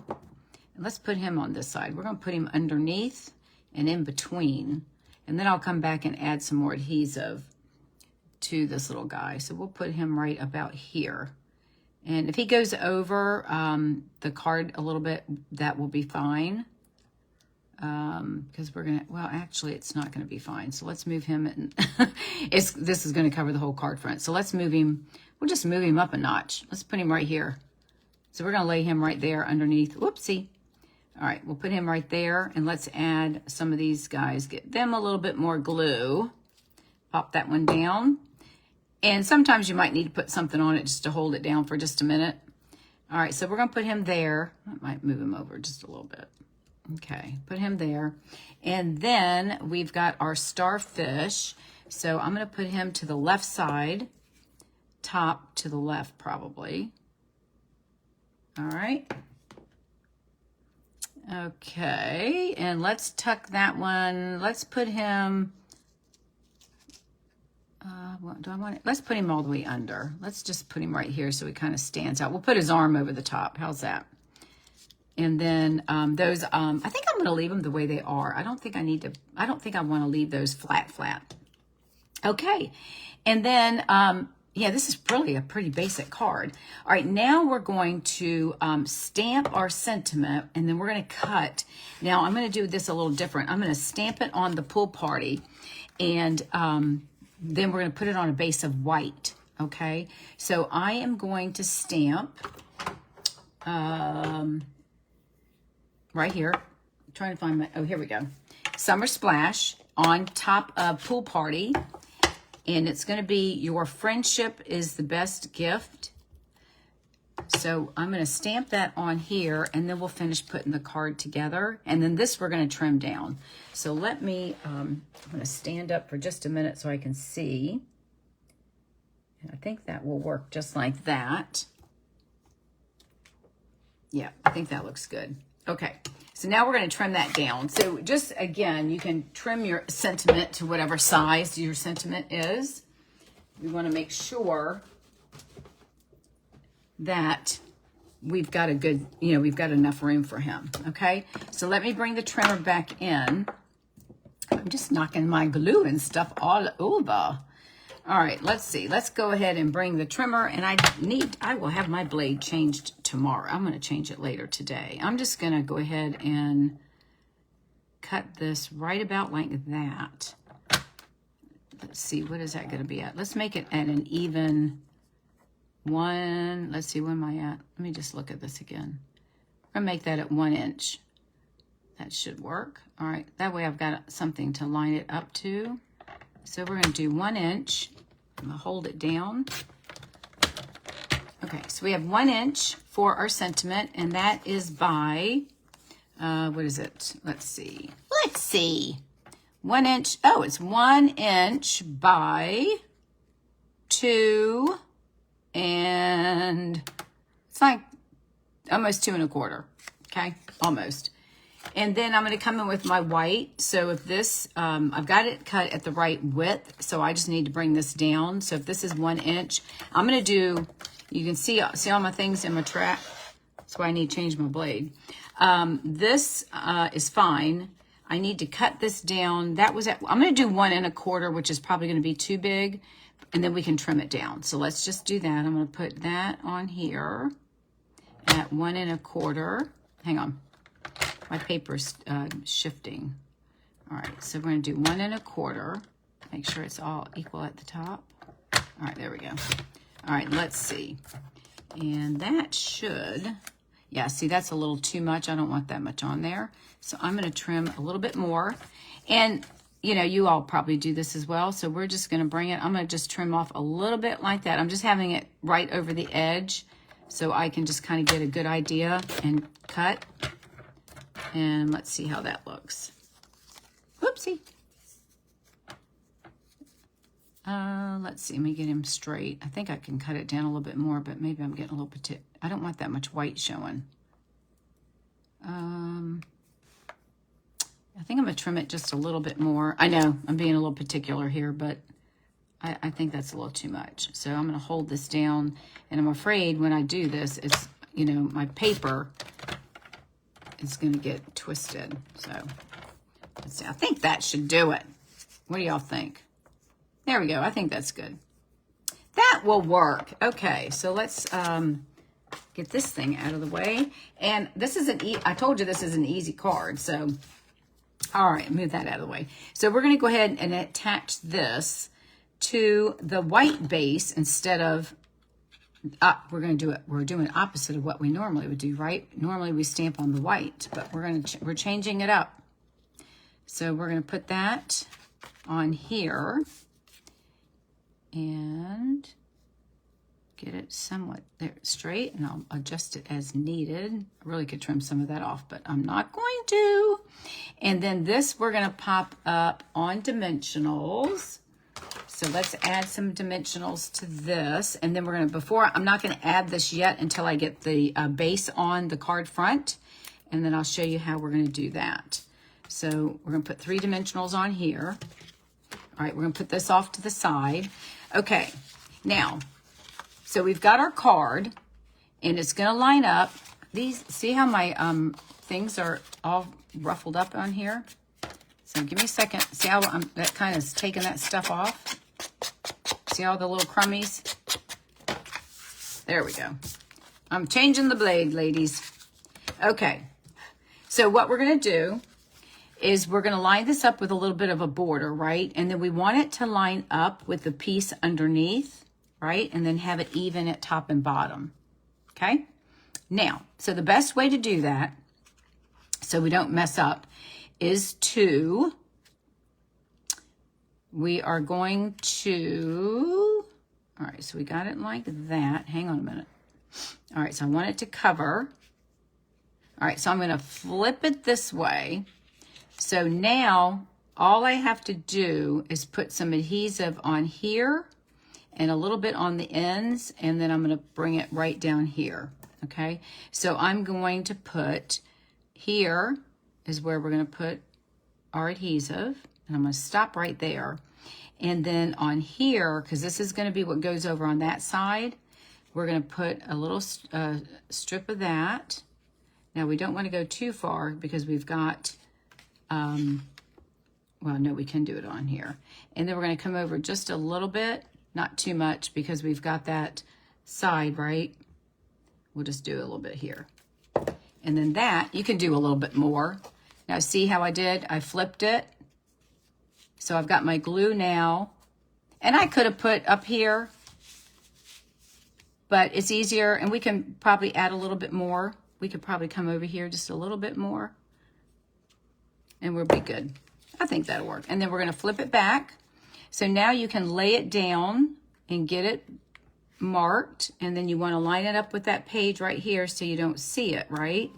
And let's put him on this side. We're going to put him underneath and in between. And then I'll come back and add some more adhesive to this little guy. So we'll put him right about here. And if he goes over the card a little bit, that will be fine. Because we're going to, well, actually, it's not going to be fine. So let's move him. And this is going to cover the whole card front. So let's move him. We'll just move him up a notch. Let's put him right here. So we're going to lay him right there underneath. Whoopsie. All right, we'll put him right there. And let's add some of these guys. Get them a little bit more glue. Pop that one down. And sometimes you might need to put something on it just to hold it down for just a minute. All right, so we're going to put him there. I might move him over just a little bit. Okay, put him there. And then we've got our starfish. So I'm going to put him to the left side, top to the left probably. All right. Okay, and let's tuck that one. Let's put him... what do I want? Let's put him all the way under. Let's just put him right here so he kind of stands out. We'll put his arm over the top. How's that? And then I think I'm going to leave them the way they are. I don't think I want to leave those flat. Okay. And then, yeah, this is really a pretty basic card. All right, now we're going to stamp our sentiment, and then we're going to cut. Now, I'm going to do this a little different. I'm going to stamp it on the pool party, and then we're going to put it on a base of white, okay? So I am going to stamp right here. I'm trying to find my, oh, here we go. Summer Splash on top of Pool Party. And it's going to be your friendship is the best gift. So I'm going to stamp that on here, and then we'll finish putting the card together. And then this we're going to trim down. So let me, I'm going to stand up for just a minute so I can see. And I think that will work just like that. Yeah, I think that looks good. Okay, so now we're going to trim that down. So just, again, you can trim your sentiment to whatever size your sentiment is. We want to make sure that we've got a good, we've got enough room for him, okay? So let me bring the trimmer back in. I'm just knocking my glue and stuff all over. All right, let's see. Let's go ahead and bring the trimmer, and I will have my blade changed tomorrow. I'm going to change it later today. I'm just going to go ahead and cut this right about like that. Let's see, what is that going to be at? Let's make it at an even one. Let's see, where am I at? Let me just look at this again. I'm going to make that at 1 inch. That should work. All right, that way I've got something to line it up to. So we're going to do 1 inch. I'm going to hold it down. Okay, so we have 1 inch for our sentiment, and that is by, what is it? Let's see. 1 inch. Oh, it's 1 inch by 2, and it's like almost 2 1/4. Okay, almost. And then I'm going to come in with my white. So if this, I've got it cut at the right width, so I just need to bring this down. So if this is 1 inch, I'm going to do, you can see all my things in my track. That's why I need to change my blade. This is fine. I need to cut this down. That was I'm going to do 1 1/4, which is probably going to be too big, and then we can trim it down. So let's just do that. I'm going to put that on here at 1 1/4. Hang on. My paper's shifting. All right, so we're going to do 1 1/4. Make sure it's all equal at the top. All right, there we go. All right, let's see. And that should, yeah, see, that's a little too much. I don't want that much on there. So I'm going to trim a little bit more. And, you all probably do this as well. So we're just going to bring it, I'm going to just trim off a little bit like that. I'm just having it right over the edge so I can just kind of get a good idea and cut. And let's see how that looks. Whoopsie. Let's see, let me get him straight. I think I can cut it down a little bit more, but maybe I'm getting a little bit, I don't want that much white showing. I think I'm gonna trim it just a little bit more. I know I'm being a little particular here, but I think that's a little too much. So I'm gonna hold this down, and I'm afraid when I do this, it's, you know, my paper is gonna get twisted. So let's see, I think that should do it. What do y'all think? There we go, I think that's good. That will work. Okay, so let's get this thing out of the way. And this is I told you this is an easy card, so all right, move that out of the way. So we're gonna go ahead and attach this to the white base instead of, we're doing opposite of what we normally would do, right? Normally we stamp on the white, but we're changing it up. So we're gonna put that on here and get it somewhat there straight, and I'll adjust it as needed. I really could trim some of that off, but I'm not going to. And then this we're gonna pop up on dimensionals. So let's add some dimensionals to this. And then we're gonna, I'm not gonna add this yet until I get the base on the card front. And then I'll show you how we're gonna do that. So we're gonna put 3 dimensionals on here. All right, we're gonna put this off to the side. Okay, now, so we've got our card, and it's gonna line up. See how my things are all ruffled up on here? So give me a second. See how that kind of is taking that stuff off? See all the little crummies? There we go. I'm changing the blade, ladies. Okay, so what we're gonna do is we're gonna line this up with a little bit of a border, right? And then we want it to line up with the piece underneath, right? And then have it even at top and bottom, okay? Now, so the best way to do that, so we don't mess up, is we are going to, all right, so we got it like that. Hang on a minute. All right, so I want it to cover. All right, so I'm gonna flip it this way. So now all I have to do is put some adhesive on here and a little bit on the ends, and then I'm gonna bring it right down here, okay? So I'm going to put, here is where we're gonna put our adhesive, and I'm gonna stop right there. And then on here, because this is gonna be what goes over on that side, we're gonna put a little strip of that. Now we don't wanna go too far because we've got, well, no, we can do it on here. And then we're gonna come over just a little bit, not too much, because we've got that side, right? We'll just do a little bit here. And then that, you can do a little bit more. Now see how I did? I flipped it. So I've got my glue now. And I could have put up here, but it's easier, and we can probably add a little bit more. We could probably come over here just a little bit more, and we'll be good. I think that'll work. And then we're gonna flip it back. So now you can lay it down and get it marked, and then you wanna line it up with that page right here so you don't see it, right?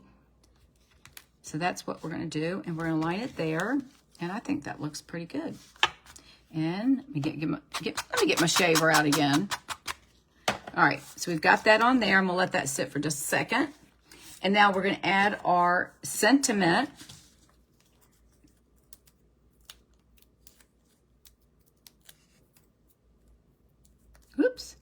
So that's what we're gonna do, and we're gonna line it there, and I think that looks pretty good. And let me get my shaver out again. All right, so we've got that on there. I'm gonna let that sit for just a second. And now we're gonna add our sentiment. Oops.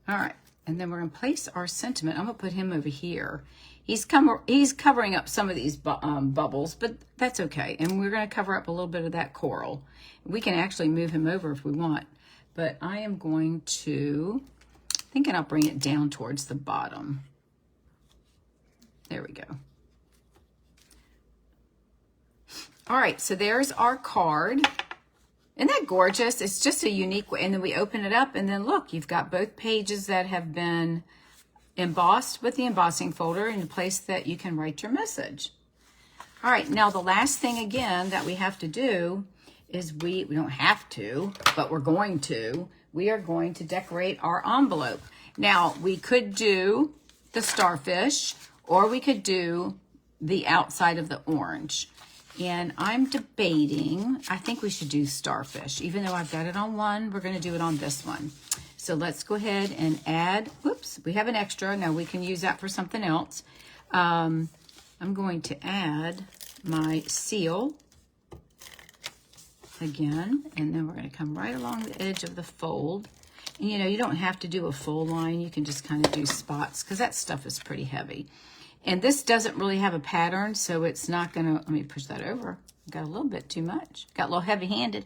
All right, and then we're gonna place our sentiment. I'm gonna put him over here. He's covering up some of these bubbles, but that's okay. And we're gonna cover up a little bit of that coral. We can actually move him over if we want, but I am going to, thinking I'll bring it down towards the bottom. There we go. All right, so there's our card. Isn't that gorgeous? It's just a unique way. And then we open it up, and then look, you've got both pages that have been embossed with the embossing folder in a place that you can write your message. All right, now the last thing again that we have to do is we don't have to, but we're going to. We are going to decorate our envelope. Now, we could do the starfish, or we could do the outside of the orange. And I'm debating, I think we should do starfish. Even though I've got it on one, we're going to do it on this one. So let's go ahead and add, whoops, we have an extra. Now we can use that for something else. I'm going to add my seal again, and then we're going to come right along the edge of the fold. And you know, you don't have to do a full line. You can just kind of do spots because that stuff is pretty heavy. And this doesn't really have a pattern, so it's not going to, let me push that over. Got a little bit too much. Got a little heavy-handed.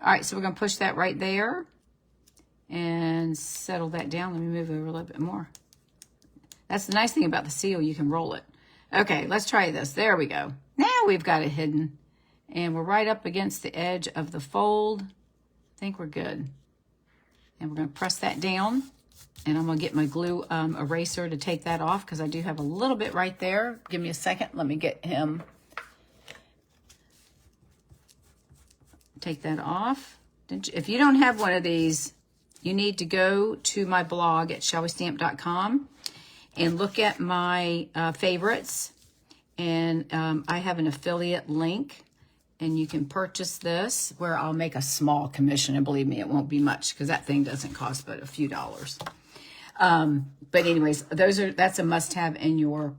All right, so we're going to push that right there and settle that down. Let me move over a little bit more. That's the nice thing about the seal. You can roll it. Okay, let's try this. There we go. Now we've got it hidden. And we're right up against the edge of the fold. I think we're good. And we're going to press that down. And I'm going to get my glue eraser to take that off because I do have a little bit right there. Give me a second. Let me get him. Take that off. If you don't have one of these, you need to go to my blog at shallwestamp.com and look at my favorites. And I have an affiliate link. And you can purchase this where I'll make a small commission. And believe me, it won't be much because that thing doesn't cost but a few dollars. But anyways, that's a must-have in your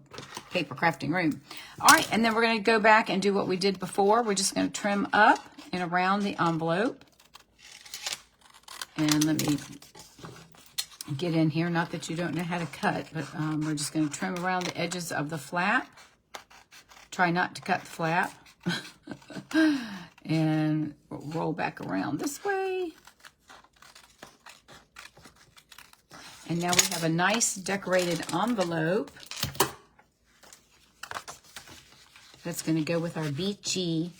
paper crafting room. All right, and then we're going to go back and do what we did before. We're just going to trim up and around the envelope. And let me get in here. Not that you don't know how to cut, but we're just going to trim around the edges of the flap. Try not to cut the flap. And roll back around this way. And now we have a nice decorated envelope that's going to go with our beachy.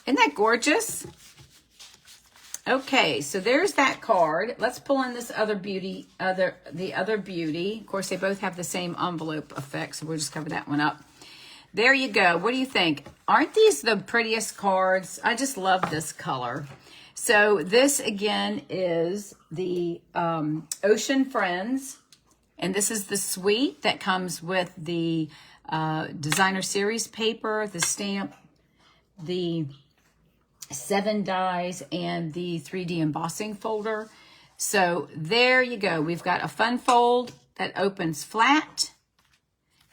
Isn't that gorgeous? Okay, so there's that card. Let's pull in this other beauty, the other beauty. Of course, they both have the same envelope effect, so we'll just cover that one up. There you go. What do you think? Aren't these the prettiest cards? I just love this color. So this, again, is the Ocean Friends. And this is the suite that comes with the designer series paper, the stamp, the 7 dies, and the 3D embossing folder. So there you go. We've got a fun fold that opens flat.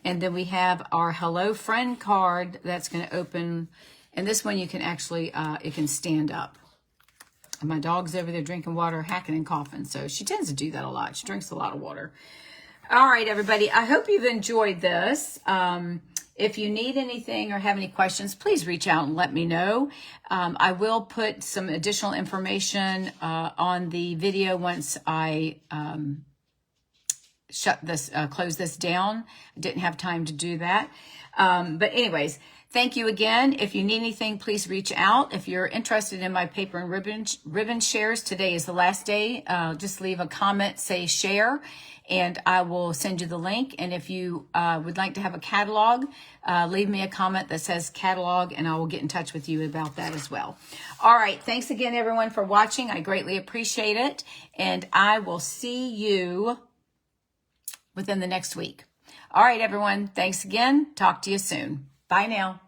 And then we have our Hello Friend card that's going to open. And this one you can actually, it can stand up. And my dog's over there drinking water, hacking and coughing. So she tends to do that a lot. She drinks a lot of water. All right, everybody. I hope you've enjoyed this. If you need anything or have any questions, please reach out and let me know. I will put some additional information on the video once I close this down. I didn't have time to do that. But anyways, thank you again. If you need anything, please reach out. If you're interested in my paper and ribbon shares, today is the last day. Just leave a comment, say share, and I will send you the link. And if you would like to have a catalog, leave me a comment that says catalog, and I will get in touch with you about that as well. All right. Thanks again, everyone, for watching. I greatly appreciate it. And I will see you within the next week. All right, everyone. Thanks again. Talk to you soon. Bye now.